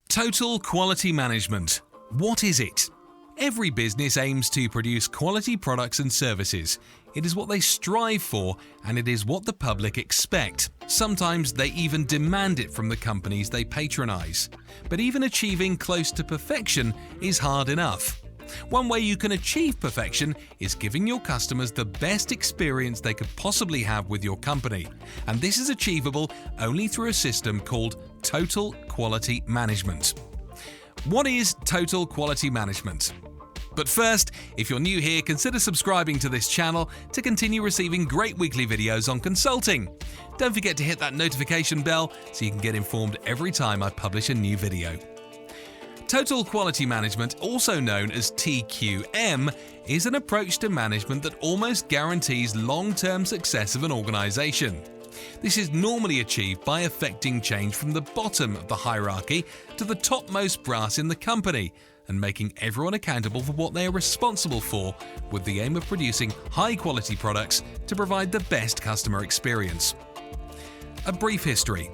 Total quality management. What is it? Every business aims to produce quality products and services. It is what they strive for, and it is what the public expect. Sometimes they even demand it from the companies they patronize. But even achieving close to perfection is hard enough. One way you can achieve perfection is giving your customers the best experience they could possibly have with your company. And this is achievable only through a system called Total Quality Management. What is Total Quality Management? But first, if you're new here, consider subscribing to this channel to continue receiving great weekly videos on consulting. Don't forget to hit that notification bell so you can get informed every time I publish a new video. Total Quality Management, also known as TQM, is an approach to management that almost guarantees long-term success of an organization. This is normally achieved by effecting change from the bottom of the hierarchy to the topmost brass in the company and making everyone accountable for what they are responsible for, with the aim of producing high-quality products to provide the best customer experience. A brief history.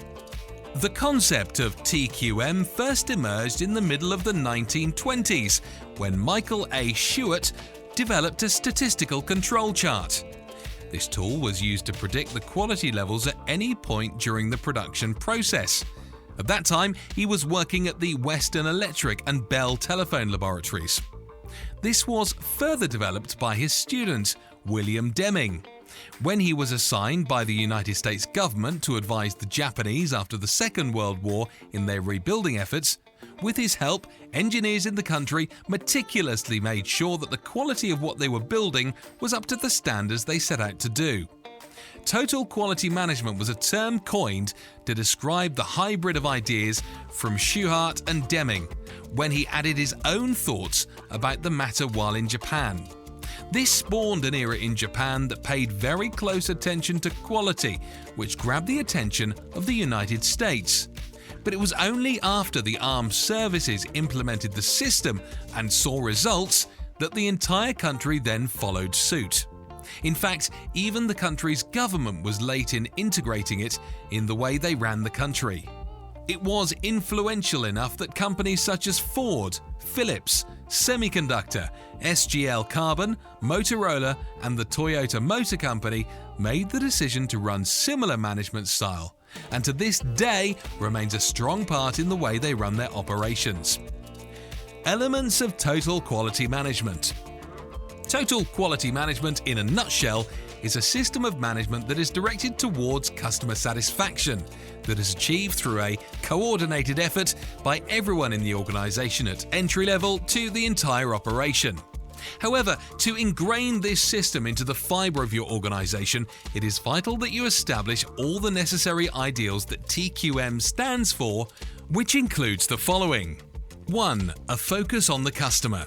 The concept of TQM first emerged in the middle of the 1920s when Michael A. Shewhart developed a statistical control chart. This tool was used to predict the quality levels at any point during the production process. At that time, he was working at the Western Electric and Bell Telephone Laboratories. This was further developed by his student, William Deming. When he was assigned by the United States government to advise the Japanese after the Second World War in their rebuilding efforts, with his help, engineers in the country meticulously made sure that the quality of what they were building was up to the standards they set out to do. Total quality management was a term coined to describe the hybrid of ideas from Shewhart and Deming when he added his own thoughts about the matter while in Japan. This spawned an era in Japan that paid very close attention to quality, which grabbed the attention of the United States. But it was only after the armed services implemented the system and saw results that the entire country then followed suit. In fact, even the country's government was late in integrating it in the way they ran the country. It was influential enough that companies such as Ford, Philips, Semiconductor, SGL Carbon, Motorola, and the Toyota Motor Company made the decision to run similar management style, and to this day remains a strong part in the way they run their operations. Elements of total quality management. Total quality management, in a nutshell, is a system of management that is directed towards customer satisfaction, that is achieved through a coordinated effort by everyone in the organization at entry level to the entire operation. However, to ingrain this system into the fiber of your organization, it is vital that you establish all the necessary ideals that TQM stands for, which includes the following. 1. A focus on the customer.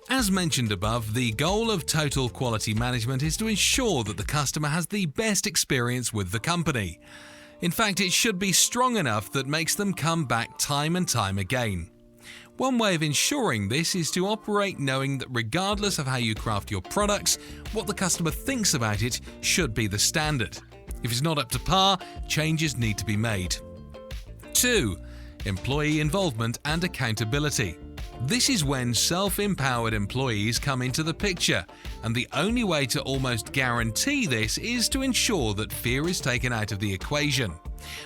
As mentioned above, the goal of total quality management is to ensure that the customer has the best experience with the company. In fact, it should be strong enough that makes them come back time and time again. One way of ensuring this is to operate knowing that regardless of how you craft your products, what the customer thinks about it should be the standard. If it's not up to par, changes need to be made. 2. Employee involvement and accountability. This is when self-empowered employees come into the picture, and the only way to almost guarantee this is to ensure that fear is taken out of the equation.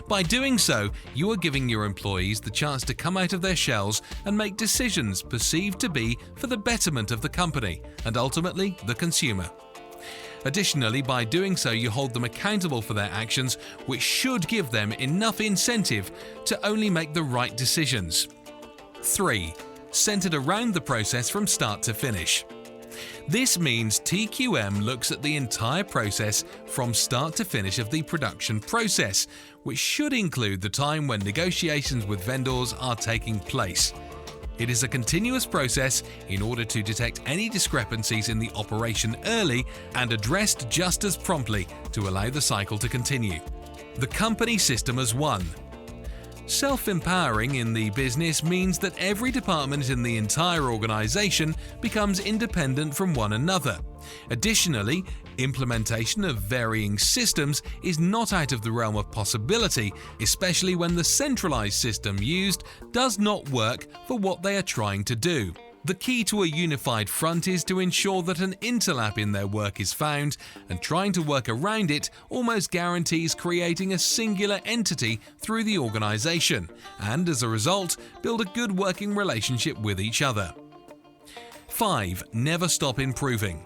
By doing so, you are giving your employees the chance to come out of their shells and make decisions perceived to be for the betterment of the company and ultimately the consumer. Additionally, by doing so, you hold them accountable for their actions, which should give them enough incentive to only make the right decisions. 3. Centered around the process from start to finish. This means TQM looks at the entire process from start to finish of the production process, which should include the time when negotiations with vendors are taking place. It is a continuous process in order to detect any discrepancies in the operation early and addressed just as promptly to allow the cycle to continue. The company system as one. Self-empowering in the business means that every department in the entire organization becomes independent from one another. Additionally, implementation of varying systems is not out of the realm of possibility, especially when the centralized system used does not work for what they are trying to do. The key to a unified front is to ensure that an interlap in their work is found, and trying to work around it almost guarantees creating a singular entity through the organization, and as a result, build a good working relationship with each other. 5. Never stop improving.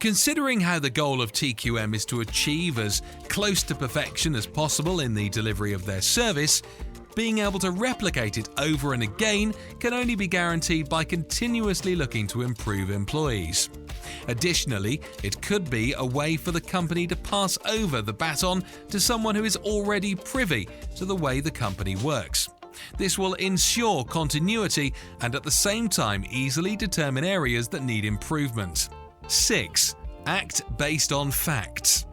Considering how the goal of TQM is to achieve as close to perfection as possible in the delivery of their service, being able to replicate it over and again can only be guaranteed by continuously looking to improve employees. Additionally, it could be a way for the company to pass over the baton to someone who is already privy to the way the company works. This will ensure continuity and at the same time easily determine areas that need improvement. 6. Act based on facts.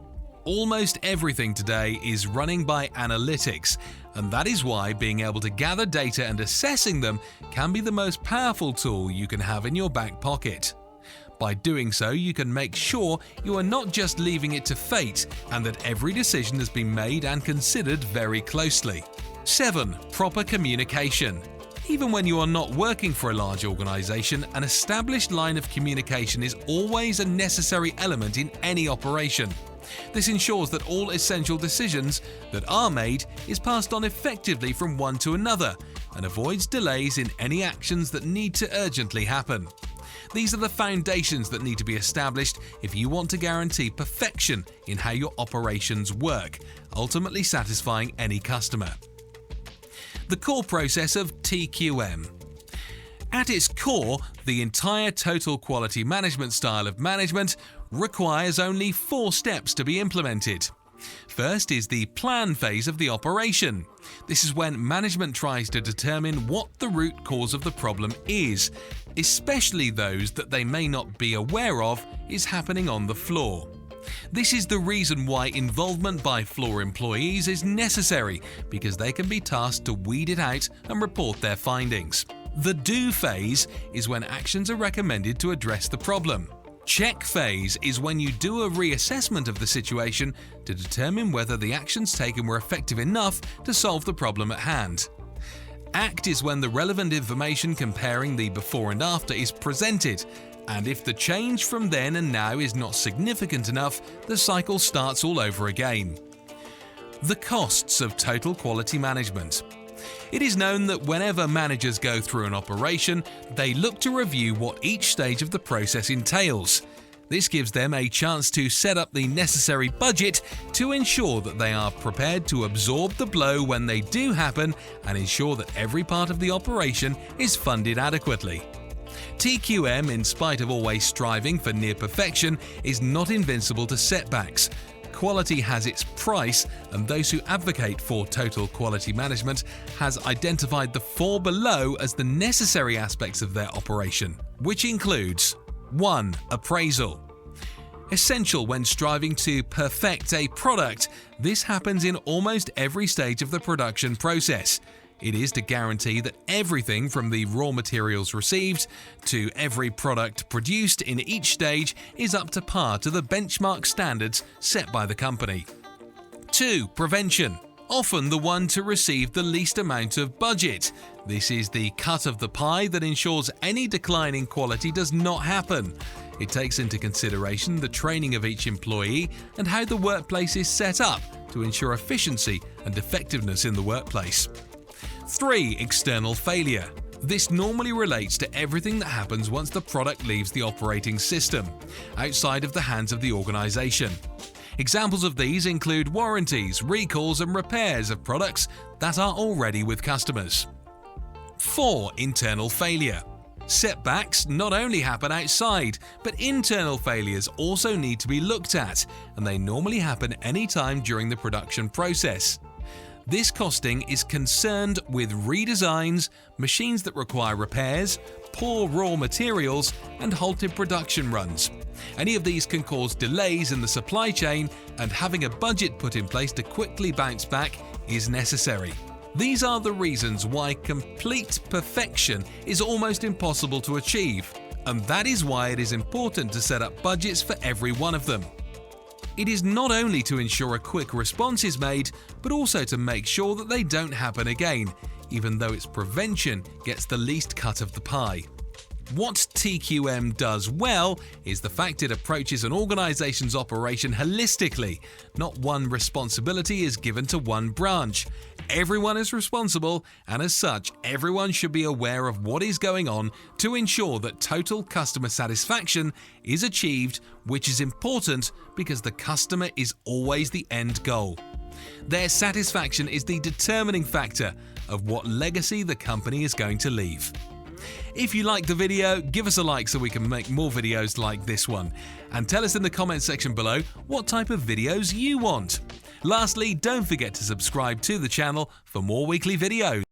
Almost everything today is running by analytics, and that is why being able to gather data and assessing them can be the most powerful tool you can have in your back pocket. By doing so, you can make sure you are not just leaving it to fate and that every decision has been made and considered very closely. 7. Proper communication. Even when you are not working for a large organization, an established line of communication is always a necessary element in any operation. This ensures that all essential decisions that are made is passed on effectively from one to another and avoids delays in any actions that need to urgently happen. These are the foundations that need to be established if you want to guarantee perfection in how your operations work, ultimately satisfying any customer. The core process of TQM. At its core, the entire total quality management style of management requires only 4 steps to be implemented. First is the plan phase of the operation. This is when management tries to determine what the root cause of the problem is, especially those that they may not be aware of is happening on the floor. This is the reason why involvement by floor employees is necessary, because they can be tasked to weed it out and report their findings. The do phase is when actions are recommended to address the problem. Check phase is when you do a reassessment of the situation to determine whether the actions taken were effective enough to solve the problem at hand. Act is when the relevant information comparing the before and after is presented, and if the change from then and now is not significant enough, the cycle starts all over again. The costs of total quality management. It is known that whenever managers go through an operation, they look to review what each stage of the process entails. This gives them a chance to set up the necessary budget to ensure that they are prepared to absorb the blow when they do happen and ensure that every part of the operation is funded adequately. TQM, in spite of always striving for near perfection, is not invincible to setbacks. Quality has its price, and those who advocate for total quality management has identified the 4 below as the necessary aspects of their operation, which includes 1. Appraisal. Essential when striving to perfect a product, this happens in almost every stage of the production process. It is to guarantee that everything from the raw materials received to every product produced in each stage is up to par to the benchmark standards set by the company. 2. Prevention. Often the one to receive the least amount of budget. This is the cut of the pie that ensures any decline in quality does not happen. It takes into consideration the training of each employee and how the workplace is set up to ensure efficiency and effectiveness in the workplace. 3. External failure. This normally relates to everything that happens once the product leaves the operating system, outside of the hands of the organization. Examples of these include warranties, recalls and repairs of products that are already with customers. 4. Internal failure. Setbacks not only happen outside, but internal failures also need to be looked at, and they normally happen anytime during the production process. This costing is concerned with redesigns, machines that require repairs, poor raw materials, and halted production runs. Any of these can cause delays in the supply chain, and having a budget put in place to quickly bounce back is necessary. These are the reasons why complete perfection is almost impossible to achieve, and that is why it is important to set up budgets for every one of them. It is not only to ensure a quick response is made, but also to make sure that they don't happen again, even though its prevention gets the least cut of the pie. What TQM does well is the fact it approaches an organization's operation holistically. Not one responsibility is given to one branch. Everyone is responsible, and as such, everyone should be aware of what is going on to ensure that total customer satisfaction is achieved, which is important because the customer is always the end goal. Their satisfaction is the determining factor of what legacy the company is going to leave. If you liked the video, give us a like so we can make more videos like this one. And tell us in the comments section below what type of videos you want. Lastly, don't forget to subscribe to the channel for more weekly videos.